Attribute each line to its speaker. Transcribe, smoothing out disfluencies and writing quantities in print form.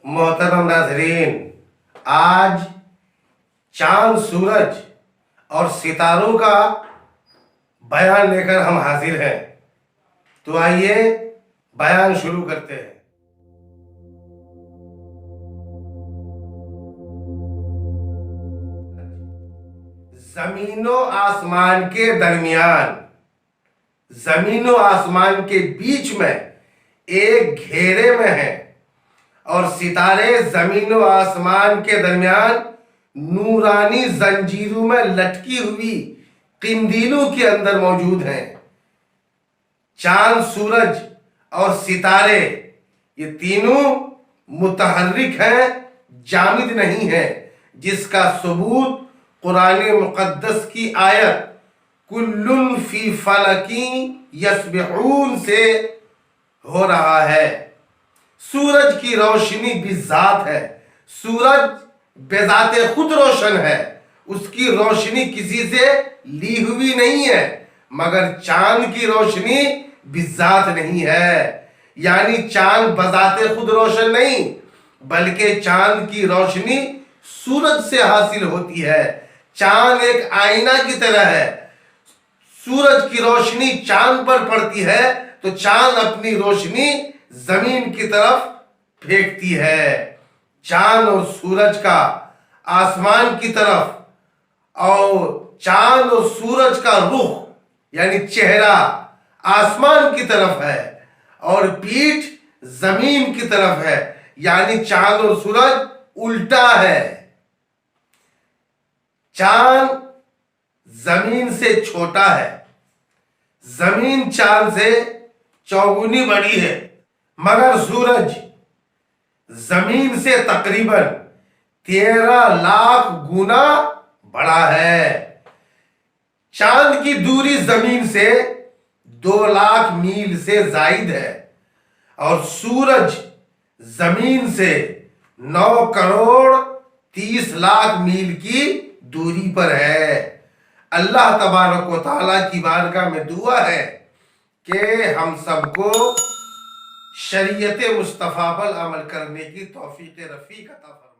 Speaker 1: محترم ناظرین، آج چاند، سورج اور ستاروں کا بیان لے کر ہم حاضر ہیں، تو آئیے بیان شروع کرتے ہیں۔ زمین و آسمان کے درمیان، زمین و آسمان کے بیچ میں ایک گھیرے میں ہے، اور ستارے زمین و آسمان کے درمیان نورانی زنجیروں میں لٹکی ہوئی قندیلوں کے اندر موجود ہیں۔ چاند، سورج اور ستارے یہ تینوں متحرک ہیں، جامد نہیں ہیں، جس کا ثبوت قرآن مقدس کی آیت کل فی فلک یسبحون سے ہو رہا ہے۔ سورج کی روشنی بھی ذات ہے، سورج بذات خود روشن ہے، اس کی روشنی کسی سے لی ہوئی نہیں ہے، مگر چاند کی روشنی بھی ذات نہیں ہے، یعنی چاند بذات خود روشن نہیں، بلکہ چاند کی روشنی سورج سے حاصل ہوتی ہے۔ چاند ایک آئینہ کی طرح ہے، سورج کی روشنی چاند پر پڑتی ہے تو چاند اپنی روشنی زمین کی طرف پھینکتی ہے۔ چاند اور سورج کا آسمان کی طرف، اور چاند اور سورج کا رخ یعنی چہرہ آسمان کی طرف ہے، اور پیٹھ زمین کی طرف ہے، یعنی چاند اور سورج الٹا ہے۔ چاند زمین سے چھوٹا ہے، زمین چاند سے چوگنی بڑی ہے، مگر سورج زمین سے تقریباً 13 لاکھ گنا بڑا ہے۔ چاند کی دوری زمین سے 2 لاکھ میل سے زائد ہے، اور سورج زمین سے 9 کروڑ 30 لاکھ میل کی دوری پر ہے۔ اللہ تبارک و تعالیٰ کی بارگاہ میں دعا ہے کہ ہم سب کو شریعت مصطفیٰ پر عمل کرنے کی توفیق رفیق عطا فرمائے۔